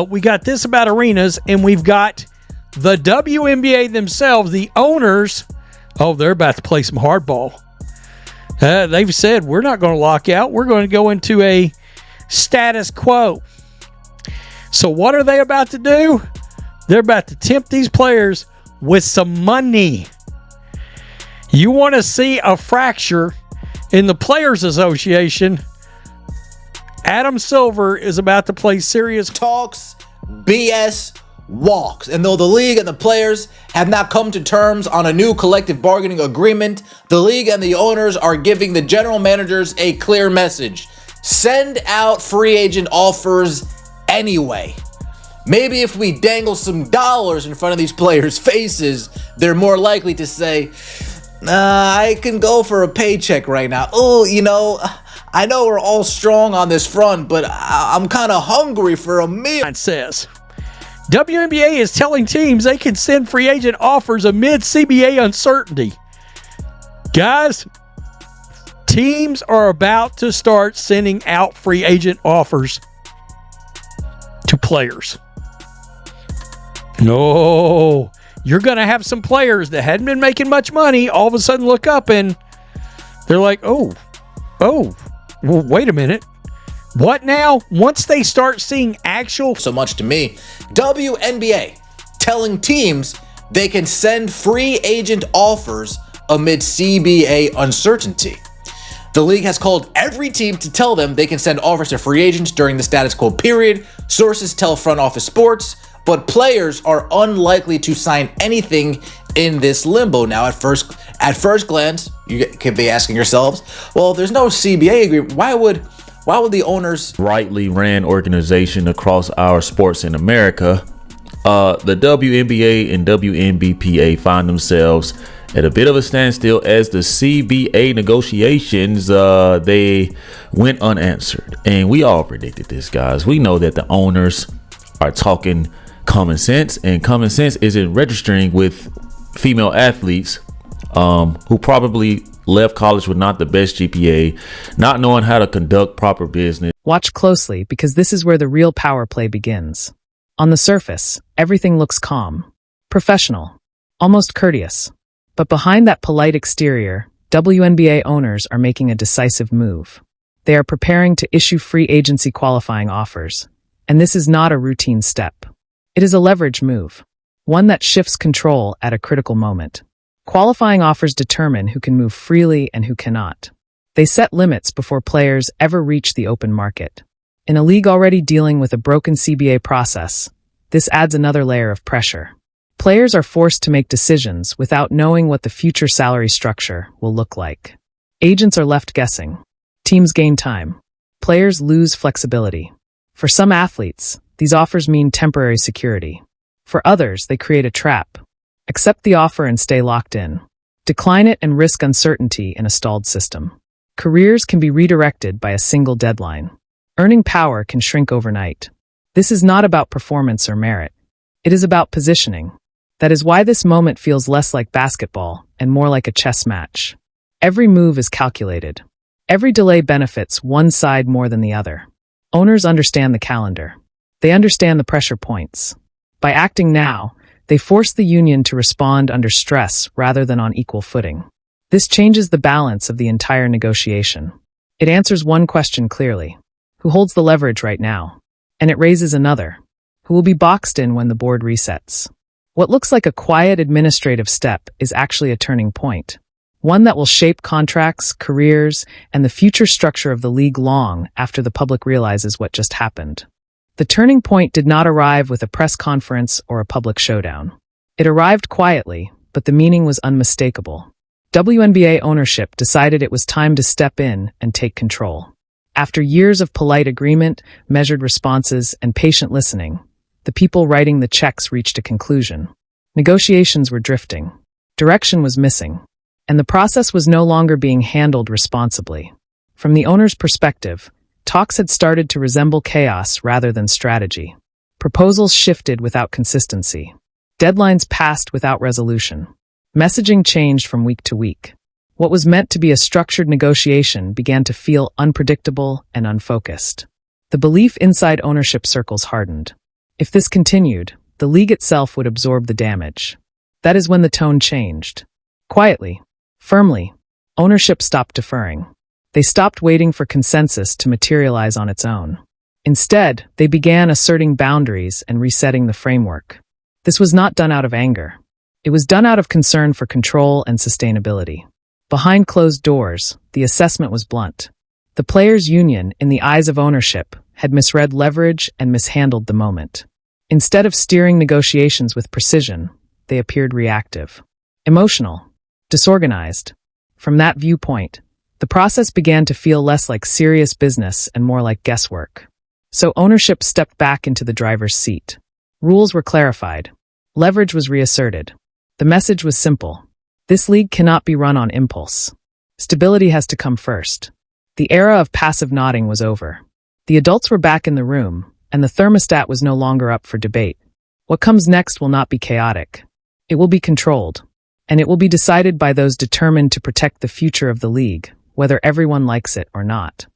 we got this about arenas, and we've got the WNBA themselves, the owners. Oh, they're about to play some hardball. They've said, we're not going to lock out. We're going to go into a status quo. So what are they about to do? They're about to tempt these players with some money. You want to see a fracture in the Players Association? Adam Silver is about to play serious talks, BS walks. And though the league and the players have not come to terms on a new collective bargaining agreement, the league and the owners are giving the general managers a clear message. Send out free agent offers anyway. Maybe if we dangle some dollars in front of these players' faces, they're more likely to say, I can go for a paycheck right now. Oh, I know we're all strong on this front, but I'm kind of hungry for a meal. It says, WNBA is telling teams they can send free agent offers amid CBA uncertainty. Guys, teams are about to start sending out free agent offers to players. No, you're going to have some players that hadn't been making much money all of a sudden look up and they're like, oh, well, wait a minute. What now? Once they start seeing actual... So much to me. WNBA telling teams they can send free agent offers amid CBA uncertainty. The league has called every team to tell them they can send offers to free agents during the status quo period. Sources tell Front Office Sports, but players are unlikely to sign anything in this limbo. Now, at first glance, you could be asking yourselves, well, if there's no CBA agreement, why would the owners... Rightly ran organization across our sports in America, the WNBA and WNBPA find themselves at a bit of a standstill as the CBA negotiations, they went unanswered. And we all predicted this, guys. We know that the owners are talking common sense, and common sense isn't registering with female athletes who probably left college with not the best GPA, not knowing how to conduct proper business. Watch closely, because this is where the real power play begins. On the surface, everything looks calm, professional, almost courteous. But behind that polite exterior, WNBA owners are making a decisive move. They are preparing to issue free agency qualifying offers. And this is not a routine step. It is a leverage move, one that shifts control at a critical moment. Qualifying offers determine who can move freely and who cannot. They set limits before players ever reach the open market. In a league already dealing with a broken CBA process, this adds another layer of pressure. Players are forced to make decisions without knowing what the future salary structure will look like. Agents are left guessing. Teams gain time. Players lose flexibility. For some athletes, these offers mean temporary security. For others, they create a trap. Accept the offer and stay locked in. Decline it and risk uncertainty in a stalled system. Careers can be redirected by a single deadline. Earning power can shrink overnight. This is not about performance or merit. It is about positioning. That is why this moment feels less like basketball and more like a chess match. Every move is calculated. Every delay benefits one side more than the other. Owners understand the calendar. They understand the pressure points. By acting now, they force the union to respond under stress rather than on equal footing. This changes the balance of the entire negotiation. It answers one question clearly: who holds the leverage right now? And it raises another: who will be boxed in when the board resets? What looks like a quiet administrative step is actually a turning point, one that will shape contracts, careers, and the future structure of the league long after the public realizes what just happened. The turning point did not arrive with a press conference or a public showdown. It arrived quietly, but the meaning was unmistakable. WNBA ownership decided it was time to step in and take control. After years of polite agreement, measured responses, and patient listening, the people writing the checks reached a conclusion. Negotiations were drifting. Direction was missing. And the process was no longer being handled responsibly. From the owner's perspective, talks had started to resemble chaos rather than strategy. Proposals shifted without consistency. Deadlines passed without resolution. Messaging changed from week to week. What was meant to be a structured negotiation began to feel unpredictable and unfocused. The belief inside ownership circles hardened. If this continued, the league itself would absorb the damage. That is when the tone changed. Quietly, firmly, ownership stopped deferring. They stopped waiting for consensus to materialize on its own. Instead, they began asserting boundaries and resetting the framework. This was not done out of anger. It was done out of concern for control and sustainability. Behind closed doors, the assessment was blunt. The players' union, in the eyes of ownership, had misread leverage and mishandled the moment. Instead of steering negotiations with precision, they appeared reactive, emotional, disorganized. From that viewpoint, the process began to feel less like serious business and more like guesswork. So ownership stepped back into the driver's seat. Rules were clarified. Leverage was reasserted. The message was simple. This league cannot be run on impulse. Stability has to come first. The era of passive nodding was over. The adults were back in the room, and the thermostat was no longer up for debate. What comes next will not be chaotic. It will be controlled, and it will be decided by those determined to protect the future of the league, whether everyone likes it or not.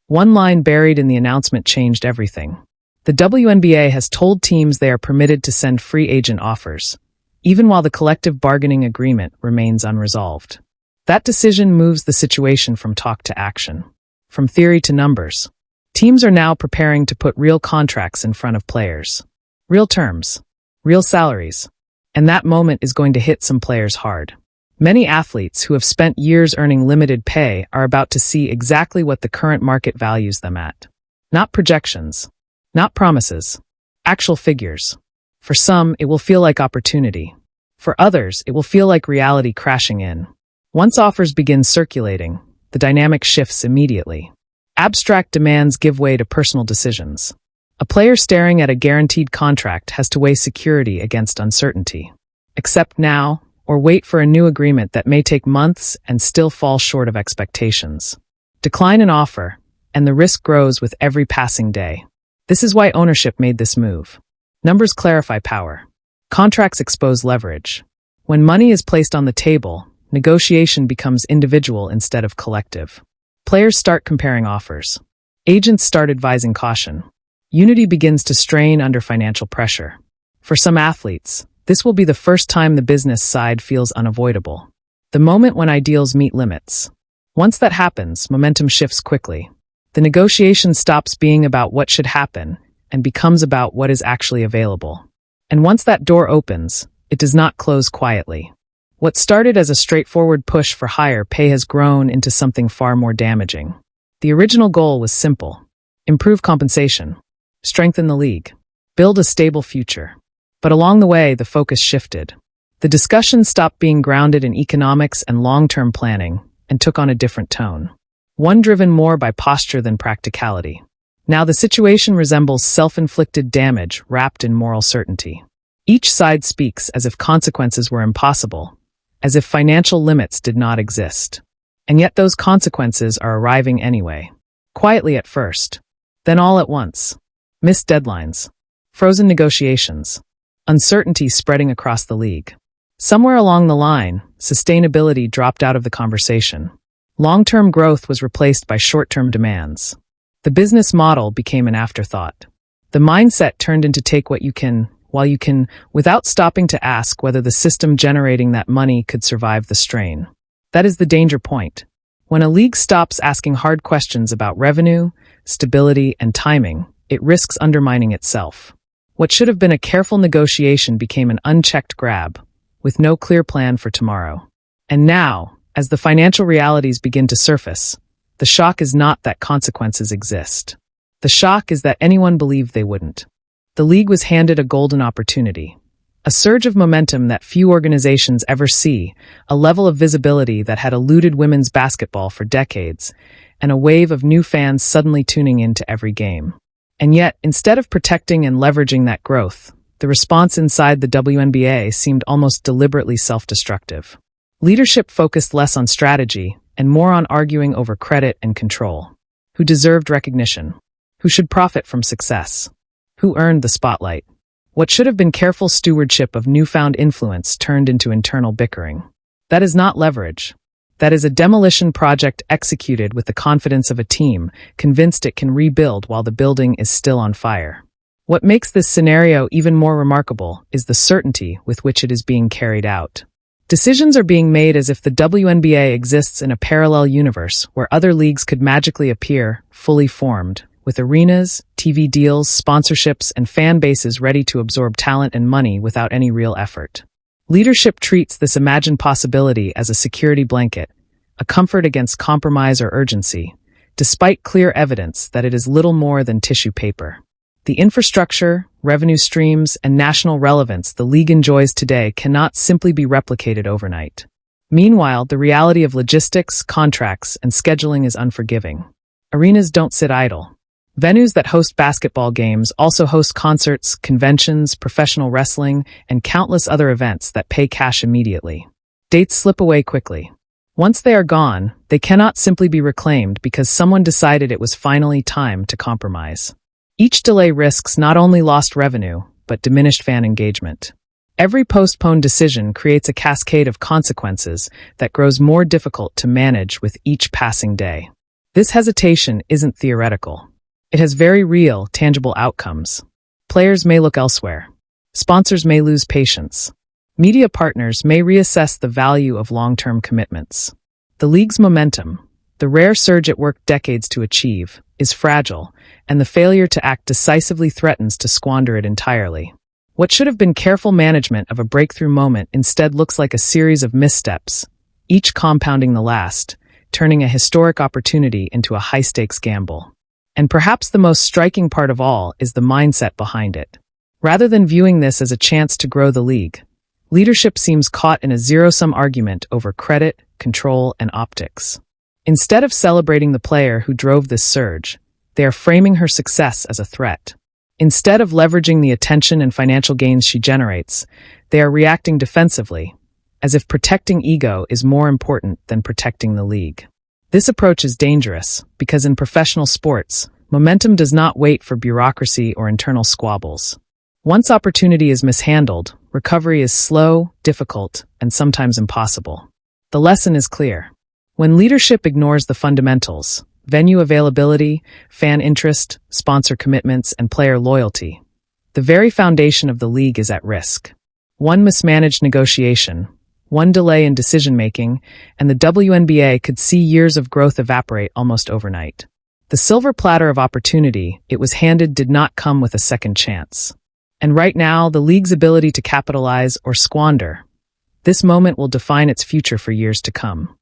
One line buried in the announcement changed everything. The WNBA has told teams they are permitted to send free agent offers, even while the collective bargaining agreement remains unresolved. That decision moves the situation from talk to action, from theory to numbers. Teams are now preparing to put real contracts in front of players. Real terms, real salaries. And that moment is going to hit some players hard. Many athletes who have spent years earning limited pay are about to see exactly what the current market values them at. Not projections, not promises, actual figures. For some, it will feel like opportunity. For others, it will feel like reality crashing in. Once offers begin circulating, the dynamic shifts immediately. Abstract demands give way to personal decisions. A player staring at a guaranteed contract has to weigh security against uncertainty. Accept now, or wait for a new agreement that may take months and still fall short of expectations. Decline an offer, and the risk grows with every passing day. This is why ownership made this move. Numbers clarify power. Contracts expose leverage. When money is placed on the table, negotiation becomes individual instead of collective. Players start comparing offers. Agents start advising caution. Unity begins to strain under financial pressure. For some athletes, this will be the first time the business side feels unavoidable. The moment when ideals meet limits. Once that happens, momentum shifts quickly. The negotiation stops being about what should happen and becomes about what is actually available. And once that door opens, it does not close quietly. What started as a straightforward push for higher pay has grown into something far more damaging. The original goal was simple: improve compensation, strengthen the league, build a stable future. But along the way, the focus shifted. The discussion stopped being grounded in economics and long-term planning and took on a different tone, one driven more by posture than practicality. Now the situation resembles self-inflicted damage wrapped in moral certainty. Each side speaks as if consequences were impossible, as if financial limits did not exist. And yet those consequences are arriving anyway. Quietly at first, then all at once. Missed deadlines, frozen negotiations, uncertainty spreading across the league. Somewhere along the line, sustainability dropped out of the conversation. Long-term growth was replaced by short-term demands. The business model became an afterthought. The mindset turned into take what you can, while you can, without stopping to ask whether the system generating that money could survive the strain. That is the danger point. When a league stops asking hard questions about revenue, stability, and timing, it risks undermining itself. What should have been a careful negotiation became an unchecked grab, with no clear plan for tomorrow. And now, as the financial realities begin to surface, the shock is not that consequences exist. The shock is that anyone believed they wouldn't. The league was handed a golden opportunity, a surge of momentum that few organizations ever see, a level of visibility that had eluded women's basketball for decades, and a wave of new fans suddenly tuning into every game. And yet, instead of protecting and leveraging that growth, the response inside the WNBA seemed almost deliberately self-destructive. Leadership focused less on strategy and more on arguing over credit and control. Who deserved recognition? Who should profit from success? Who earned the spotlight? What should have been careful stewardship of newfound influence turned into internal bickering. That is not leverage. That is a demolition project executed with the confidence of a team, convinced it can rebuild while the building is still on fire. What makes this scenario even more remarkable is the certainty with which it is being carried out. Decisions are being made as if the WNBA exists in a parallel universe where other leagues could magically appear, fully formed, with arenas, TV deals, sponsorships, and fan bases ready to absorb talent and money without any real effort. Leadership treats this imagined possibility as a security blanket, a comfort against compromise or urgency, despite clear evidence that it is little more than tissue paper. The infrastructure, revenue streams, and national relevance the league enjoys today cannot simply be replicated overnight. Meanwhile, the reality of logistics, contracts, and scheduling is unforgiving. Arenas don't sit idle. Venues that host basketball games also host concerts, conventions, professional wrestling, and countless other events that pay cash immediately. Dates slip away quickly. Once they are gone, they cannot simply be reclaimed because someone decided it was finally time to compromise. Each delay risks not only lost revenue, but diminished fan engagement. Every postponed decision creates a cascade of consequences that grows more difficult to manage with each passing day. This hesitation isn't theoretical. It has very real, tangible outcomes. Players may look elsewhere. Sponsors may lose patience. Media partners may reassess the value of long-term commitments. The league's momentum, the rare surge it worked decades to achieve, is fragile, and the failure to act decisively threatens to squander it entirely. What should have been careful management of a breakthrough moment instead looks like a series of missteps, each compounding the last, turning a historic opportunity into a high-stakes gamble. And perhaps the most striking part of all is the mindset behind it. Rather than viewing this as a chance to grow the league, leadership seems caught in a zero-sum argument over credit, control, and optics. Instead of celebrating the player who drove this surge, they are framing her success as a threat. Instead of leveraging the attention and financial gains she generates, they are reacting defensively, as if protecting ego is more important than protecting the league. This approach is dangerous because in professional sports, momentum does not wait for bureaucracy or internal squabbles. Once opportunity is mishandled, recovery is slow, difficult, and sometimes impossible. The lesson is clear. When leadership ignores the fundamentals, venue availability, fan interest, sponsor commitments, and player loyalty, the very foundation of the league is at risk. One mismanaged negotiation, one delay in decision-making, and the WNBA could see years of growth evaporate almost overnight. The silver platter of opportunity it was handed did not come with a second chance. And right now, the league's ability to capitalize or squander, this moment will define its future for years to come.